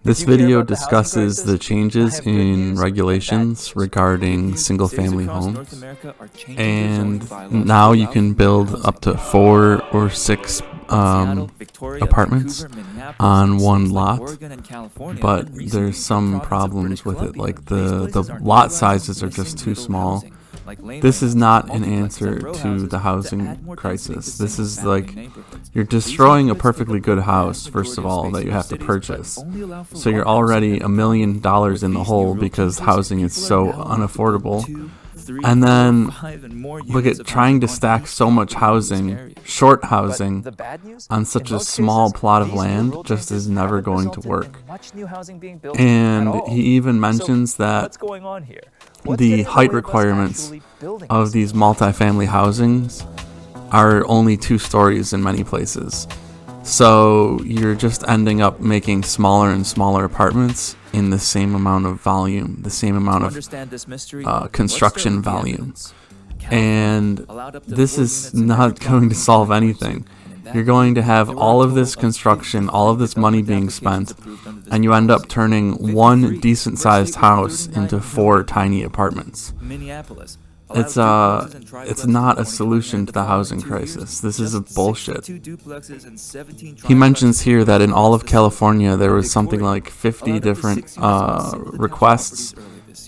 This video discusses the changes in regulations regarding single-family homes, and now you can build up to 4 or 6 apartments on one lot, but there's some problems with it, like the lot sizes are just too small. This is not an answer to the housing crisis. This is like, you're destroying a perfectly good house, first of all, that you have to purchase. So you're already $1 million in the hole because housing is so unaffordable. And then look at trying to stack so much housing, short housing, on such a small plot of land just is never going to work. And he even mentions that the height requirements of these multifamily housings are only 2 stories in many places. So you're just ending up making smaller and smaller apartments in the same amount of volume, the same amount of construction volume. And this is not going to solve anything. You're going to have all of this construction, all of this money being spent, and you end up turning one decent-sized house into 4 tiny apartments. It's not a solution to the housing crisis. This is a bullshit. He mentions here that in all of California there was something like 50 different requests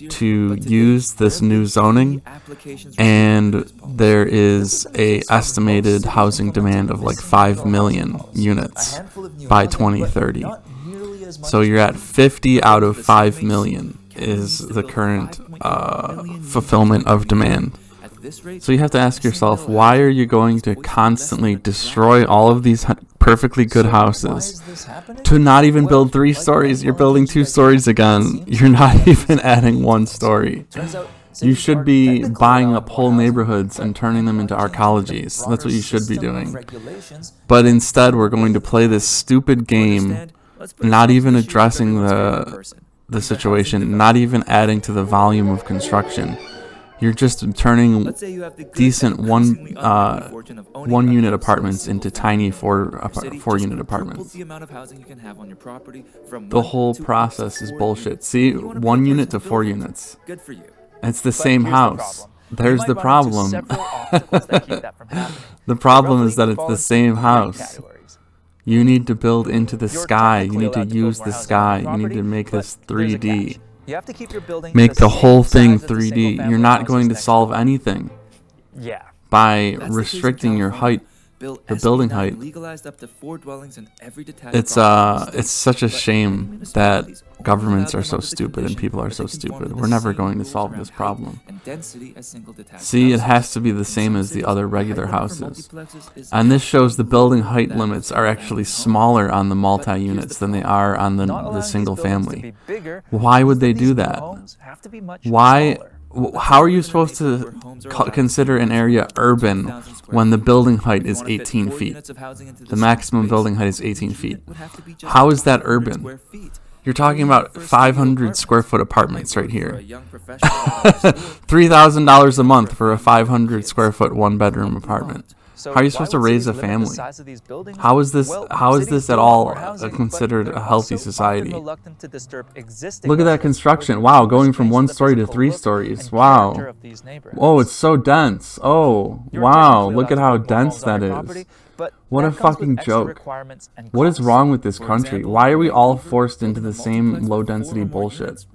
to use this new zoning, and there is a estimated housing demand of like 5 million units by 2030. So you're at 50 out of 5 million is the current fulfillment of demand. So you have to ask yourself, why are you going to constantly destroy all of these perfectly good houses to not even build 3 stories? You're building 2 stories again. You're not even adding 1 story. You should be buying up whole neighborhoods and turning them into arcologies. That's what you should be doing. But instead, we're going to play this stupid game, not even addressing the situation, not even adding to the volume of construction. You're just turning decent one unit apartments into tiny 4 unit apartments. The whole process is bullshit. See, 1 unit to 4 units. It's the same house. There's the problem. The problem is that it's the same house. You need to build into the sky. You need to use the sky. You need to make this 3D. Make the whole thing 3D. You're not going to solve anything by restricting your height, the building height. It's such a shame that governments are so stupid and people are so stupid. We're never going to solve this problem. See, it has to be the same as the other regular houses. And this shows the building height limits are actually smaller on the multi-units than they are on the single family. Why would they do that? Why? How are you supposed to consider an area urban when the building height is 18 feet? The maximum building height is 18 feet. How is that urban? You're talking about 500 square foot apartments right here. $3,000 a month for a 500 square foot 1-bedroom apartment. How are you supposed to raise a family? How is this at all considered a healthy society? Look at that construction. Wow, going from 1 story to 3 stories. Wow. Oh, it's so dense. Oh, wow. Look at how dense that is. What a fucking joke. What is wrong with this country? Why are we all forced into the same low-density bullshit?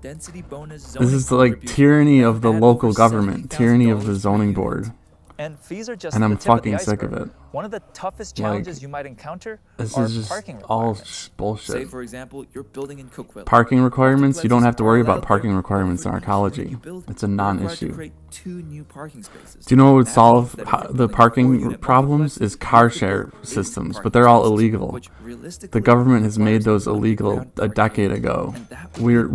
This is like tyranny of the local government, tyranny of the zoning board. And fees are just and I'm the tip of fucking the sick of iceberg. it. One of the toughest challenges you might encounter This are is just parking all requirements. bullshit. Say, for example, you're building in Cookville. Parking requirements? You don't have to worry about parking requirements in arcology. It's a non-issue. Do you know what would solve the parking problems? Is car share systems, but they're all illegal. The government has made those illegal a decade ago. We're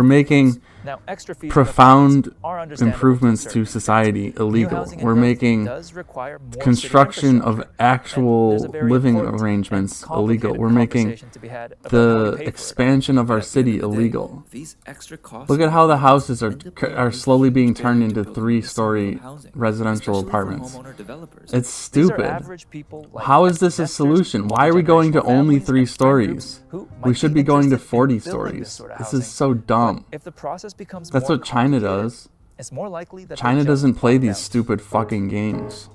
making Now, extra fees profound are understandable improvements to to certain society New illegal. housing and We're growth making does require more construction of actual living arrangements illegal. We're making the expansion of our city illegal. Look at how the houses are slowly being turned into 3-story residential apartments. It's stupid. How is this a solution? Why are we going to only 3 stories? We should be going to 40 stories. This is so dumb. That's what China does. China doesn't play these stupid fucking games.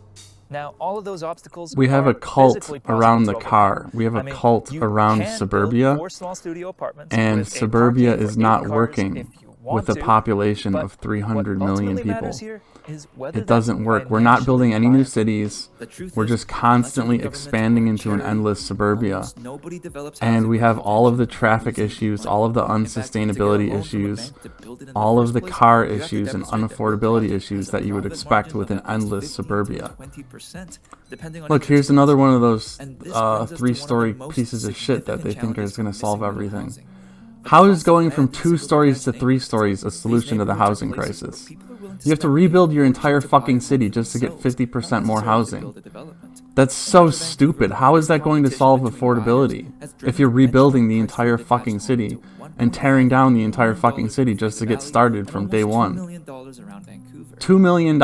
Now, all of those obstacles we have a cult around the car. We have a cult around suburbia, and suburbia is not working with a population of 300 million people. It doesn't work. We're not building any new cities. We're just constantly expanding into an endless suburbia. And we have all of the traffic issues, all of the unsustainability issues, all of the car issues and unaffordability issues that you would expect with an endless suburbia. Look, here's another one of those 3-story pieces of shit that they think is going to solve everything. How is going from 2 stories to 3 stories a solution to the housing crisis? You have to rebuild your entire fucking city just to get 50% more housing. That's so stupid. How is that going to solve affordability if you're rebuilding the entire fucking city and tearing down the entire fucking city just to get started from day one? $2 million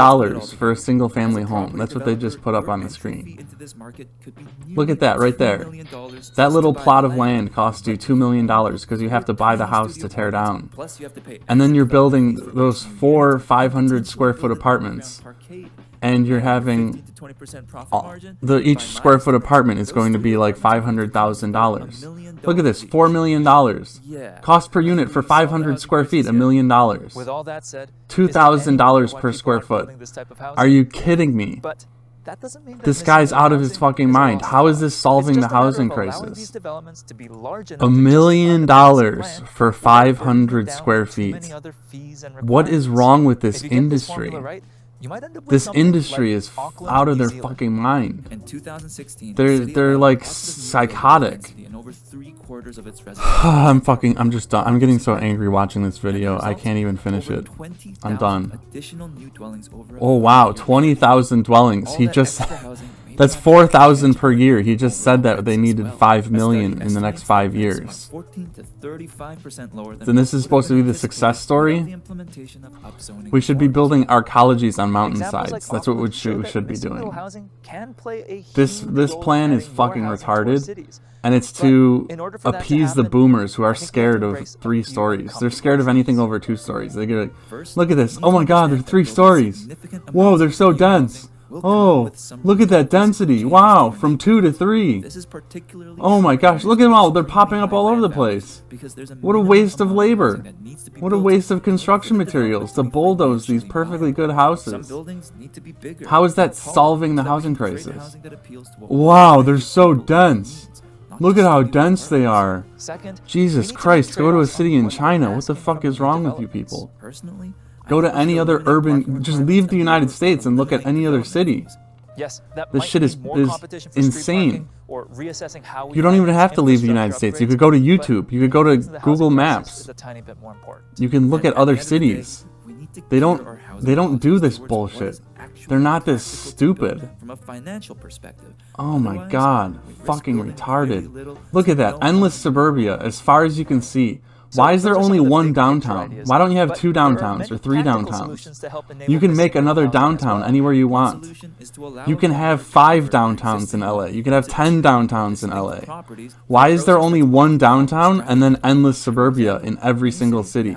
for a single family home. That's what they just put up on the screen. Look at that right there. That little plot of land costs you $2 million because you have to buy the house to tear down. And then you're building those 4 500 square foot apartments. And you're having each square foot apartment is going to be like $500,000. Look at this, $4 million. Cost per unit for 500 square feet, $1 million. $2,000 per square foot. Are you kidding me? This guy's out of his fucking mind. How is this solving the housing crisis? $1 million for 500 square feet. What is wrong with this industry? This industry is out of their fucking mind. They're like psychotic. I'm just done. I'm getting so angry watching this video. I can't even finish it. I'm done. Oh wow, 20,000 dwellings. He just that's 4,000 per year. He just said that they needed 5 million in the next 5 years. Then this is supposed to be the success story? We should be building our colleges on mountainsides. That's what we should be doing. This plan is fucking retarded. And it's to appease the boomers who are scared of 3 stories. They're scared of anything over 2 stories. They get like, look at this. Oh my god, they're 3 stories. Whoa, they're so dense. Oh, look at that density. Wow, from 2 to 3. Oh my gosh, look at them all. They're popping up all over the place. What a waste of labor. What a waste of construction materials to bulldoze these perfectly good houses. How is that solving the housing crisis? Wow, they're so dense. Look at how dense they are. Jesus Christ, go to a city in China. What the fuck is wrong with you people? Go to any other urban, just leave the United States and look at any other city. This shit is insane. You don't even have to leave the United States. You could go to YouTube. You could go to Google Maps. You can look at other cities. They don't do this bullshit. They're not this stupid. Oh my god, fucking retarded. Look at that, endless suburbia as far as you can see. Why is there only 1 downtown? Why don't you have 2 downtowns or 3 downtowns? You can make another downtown anywhere you want. You can have 5 downtowns in LA. You can have 10 downtowns in LA. Why is there only 1 downtown and then endless suburbia in every single city?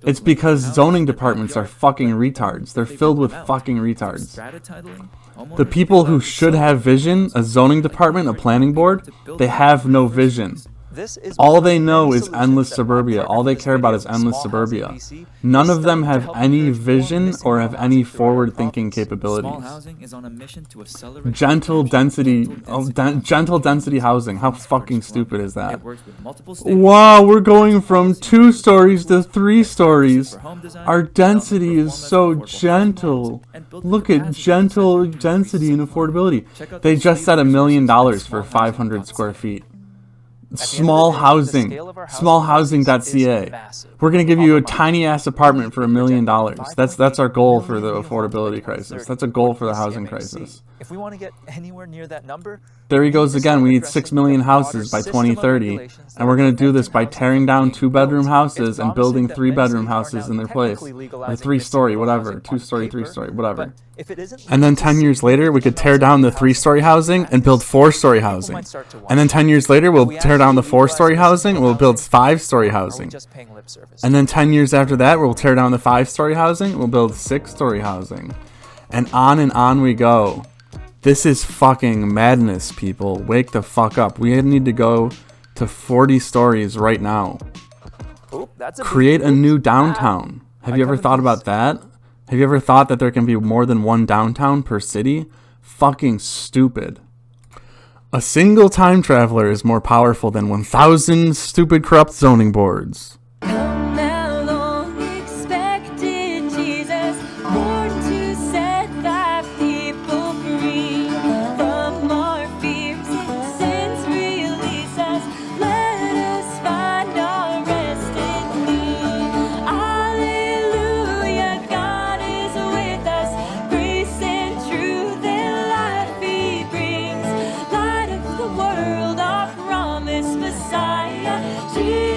It's because zoning departments are fucking retards. They're filled with fucking retards. The people who should have vision, a zoning department, a planning board, they have no vision. All they know is endless suburbia. All they care about is endless suburbia. None of them have any vision or have any forward-thinking capabilities. Gentle density housing. How fucking stupid is that? Wow, we're going from 2 stories to 3 stories. Our density is so gentle. Look at gentle density and affordability. They just said $1 million for 500 square feet. Small housing. Smallhousing.ca. We're going to give you a tiny ass apartment for $1 million. That's our goal for the affordability crisis. That's a goal for the housing crisis. If we want to get anywhere near that number, there he goes again. We need 6 million houses by 2030, and we're going to do this by tearing down 2-bedroom houses and building 3-bedroom houses in their place, or 3-story, whatever, 2-story, 3-story, whatever. And then 10 years later, we could tear down the 3-story housing and build 4-story housing. And then 10 years later, we'll tear down the 4-story housing and we'll build 5-story housing. And then 10 years after that, we'll tear down the 5-story housing, we'll build 6-story housing. And on we go. This is fucking madness, people. Wake the fuck up. We need to go to 40 stories right now. Create a new downtown. Have you ever thought about that? Have you ever thought that there can be more than one downtown per city? Fucking stupid. A single time traveler is more powerful than 1,000 stupid corrupt zoning boards. Come now, long expected Jesus, born to set thy people free from our fears and sins. Release us, let us find our rest in thee. Alleluia, God is with us, grace and truth and life he brings, light of the world, our promised Messiah, Jesus.